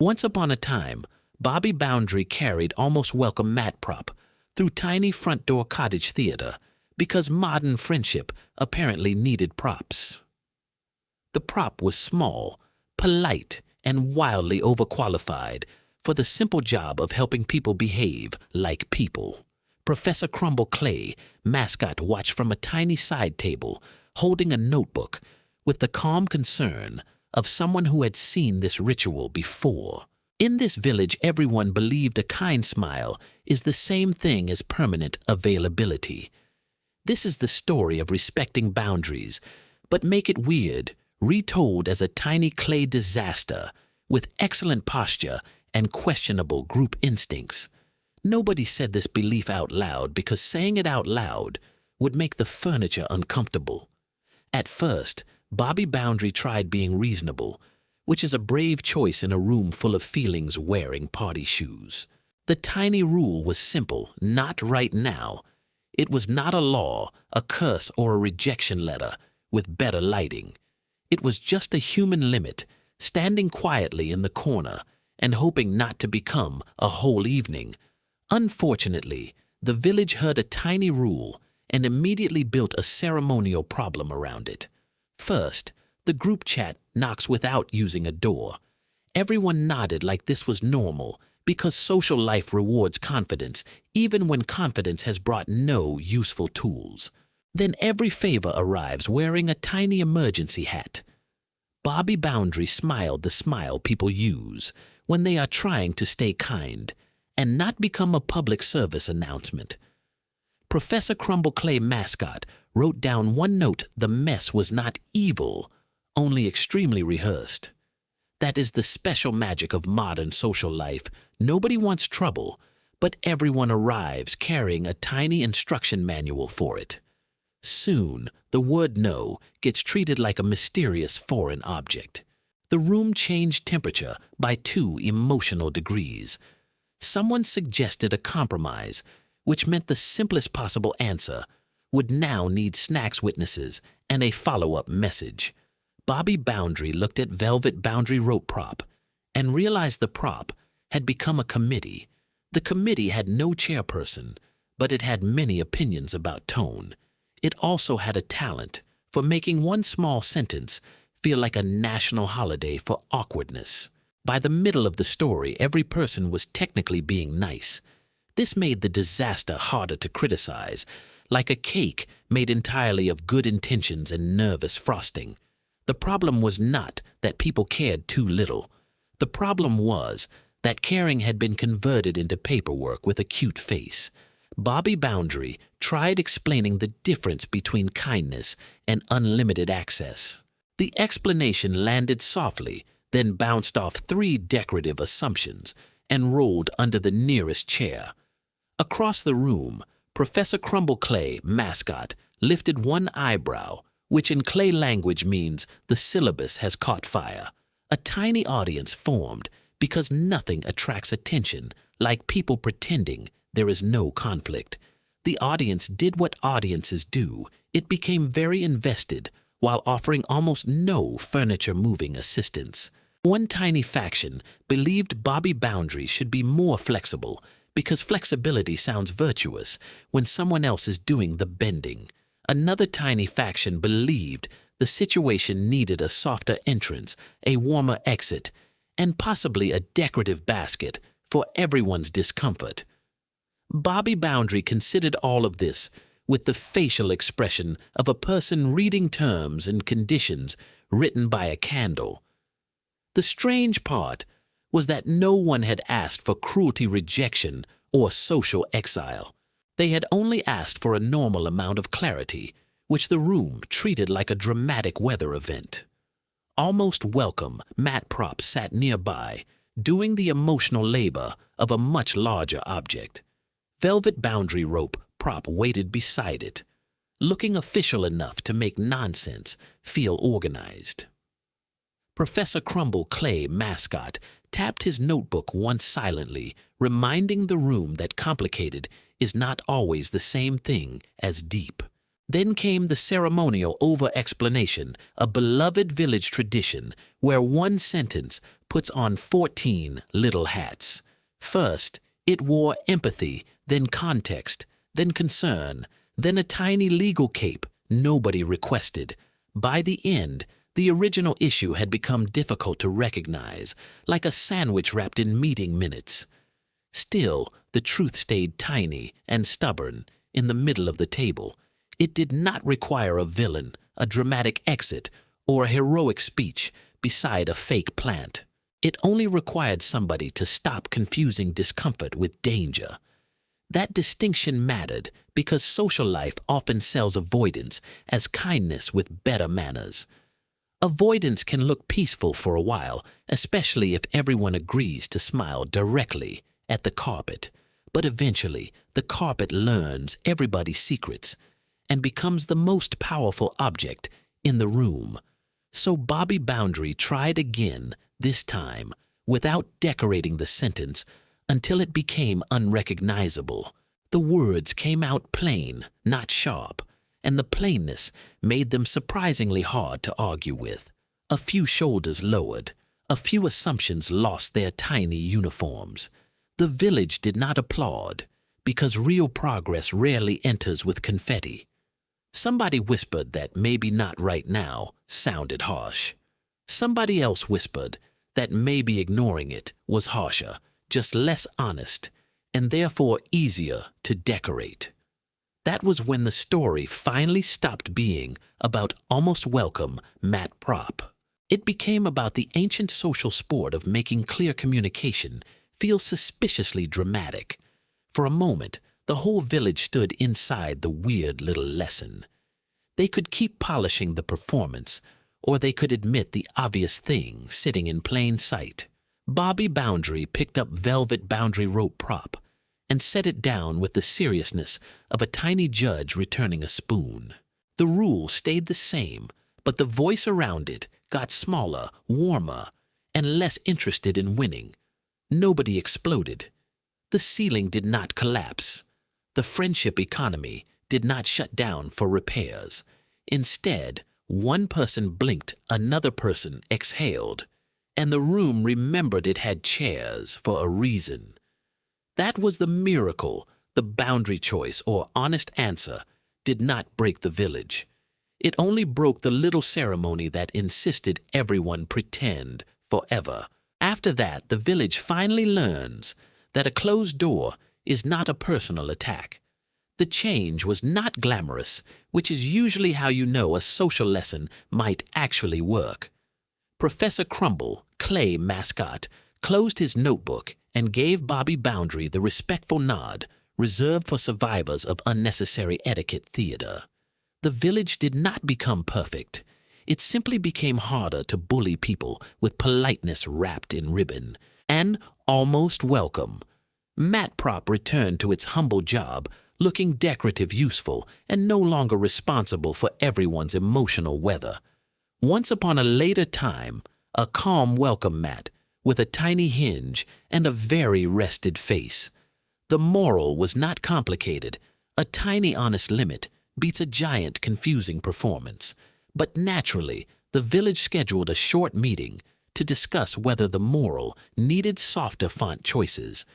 Once upon a time, Bobby Boundary carried almost welcome mat prop through tiny front door cottage theater because modern friendship apparently needed props. The prop was small, polite, and wildly overqualified for the simple job of helping people behave like people. Professor Crumble Clay, mascot, watched from a tiny side table, holding a notebook with the calm concern of someone who had seen this ritual before. In this village, everyone believed a kind smile is the same thing as permanent availability. This is the story of respecting boundaries, but make it weird, retold as a tiny clay disaster with excellent posture and questionable group instincts. Nobody said this belief out loud because saying it out loud would make the furniture uncomfortable. At first, Bobby Boundary tried being reasonable, which is a brave choice in a room full of feelings wearing party shoes. The tiny rule was simple: not right now. It was not a law, a curse, or a rejection letter with better lighting. It was just a human limit, standing quietly in the corner and hoping not to become a whole evening. Unfortunately, the village heard a tiny rule and immediately built a ceremonial problem around it. First, the group chat knocks without using a door. Everyone nodded like this was normal because social life rewards confidence even when confidence has brought no useful tools. Then every favor arrives wearing a tiny emergency hat. Bobby Boundary smiled the smile people use when they are trying to stay kind and not become a public service announcement. Professor Crumble Clay, mascot, wrote down one note: the mess was not evil, only extremely rehearsed. That is the special magic of modern social life. Nobody wants trouble, but everyone arrives carrying a tiny instruction manual for it. Soon, the word no gets treated like a mysterious foreign object. The room changed temperature by 2 emotional degrees. Someone suggested a compromise, which meant the simplest possible answer would now need snacks witnesses and a follow-up message. Bobby Boundary looked at Velvet Boundary rope prop and realized the prop had become a committee. The committee had no chairperson, but it had many opinions about tone. It also had a talent for making one small sentence feel like a national holiday for awkwardness. By the middle of the story, every person was technically being nice. This made the disaster harder to criticize, like a cake made entirely of good intentions and nervous frosting. The problem was not that people cared too little. The problem was that caring had been converted into paperwork with a cute face. Bobby Boundary tried explaining the difference between kindness and unlimited access. The explanation landed softly, then bounced off 3 decorative assumptions and rolled under the nearest chair. Across the room, Professor Crumble Clay, mascot, lifted one eyebrow, which in Clay language means the syllabus has caught fire. A tiny audience formed because nothing attracts attention like people pretending there is no conflict. The audience did what audiences do. It became very invested while offering almost no furniture-moving assistance. One tiny faction believed Bobby Boundary should be more flexible because flexibility sounds virtuous when someone else is doing the bending. Another tiny faction believed the situation needed a softer entrance, a warmer exit, and possibly a decorative basket for everyone's discomfort. Bobby Boundary considered all of this with the facial expression of a person reading terms and conditions written by a candle. The strange part was that no one had asked for cruelty rejection or social exile. They had only asked for a normal amount of clarity, which the room treated like a dramatic weather event. Almost welcome, Matt Prop sat nearby, doing the emotional labor of a much larger object. Velvet Boundary rope Prop waited beside it, looking official enough to make nonsense feel organized. Professor Crumble Clay, mascot, tapped his notebook once silently, reminding the room that complicated is not always the same thing as deep. Then came the ceremonial overexplanation, a beloved village tradition where one sentence puts on 14 little hats. First, it wore empathy, then context, then concern, then a tiny legal cape nobody requested. By the end, the original issue had become difficult to recognize, like a sandwich wrapped in meeting minutes. Still, the truth stayed tiny and stubborn in the middle of the table. It did not require a villain, a dramatic exit, or a heroic speech beside a fake plant. It only required somebody to stop confusing discomfort with danger. That distinction mattered because social life often sells avoidance as kindness with better manners. Avoidance can look peaceful for a while, especially if everyone agrees to smile directly at the carpet. But eventually, the carpet learns everybody's secrets and becomes the most powerful object in the room. So Bobby Boundary tried again, this time without decorating the sentence until it became unrecognizable. The words came out plain, not sharp, and the plainness made them surprisingly hard to argue with. A few shoulders lowered, a few assumptions lost their tiny uniforms. The village did not applaud, because real progress rarely enters with confetti. Somebody whispered that maybe not right now sounded harsh. Somebody else whispered that maybe ignoring it was harsher, just less honest, and therefore easier to decorate. That was when the story finally stopped being about almost welcome Matt Prop. It became about the ancient social sport of making clear communication feel suspiciously dramatic. For a moment, the whole village stood inside the weird little lesson. They could keep polishing the performance, or they could admit the obvious thing sitting in plain sight. Bobby Boundary picked up velvet boundary rope prop and set it down with the seriousness of a tiny judge returning a spoon. The rules stayed the same, but the voice around it got smaller, warmer, and less interested in winning. Nobody exploded. The ceiling did not collapse. The friendship economy did not shut down for repairs. Instead, one person blinked, another person exhaled, and the room remembered it had chairs for a reason. That was the miracle. The boundary choice or honest answer did not break the village. It only broke the little ceremony that insisted everyone pretend forever. After that, the village finally learns that a closed door is not a personal attack. The change was not glamorous, which is usually how you know a social lesson might actually work. Professor Crumble, Clay mascot, closed his notebook and gave Bobby Boundary the respectful nod reserved for survivors of unnecessary etiquette theater. The village did not become perfect. It simply became harder to bully people with politeness wrapped in ribbon, and almost welcome. Matt Prop returned to its humble job, looking decorative, useful, and no longer responsible for everyone's emotional weather. Once upon a later time, a calm welcome mat with a tiny hinge and a very rested face. The moral was not complicated. A tiny honest limit beats a giant confusing performance. But naturally, the village scheduled a short meeting to discuss whether the moral needed softer font choices,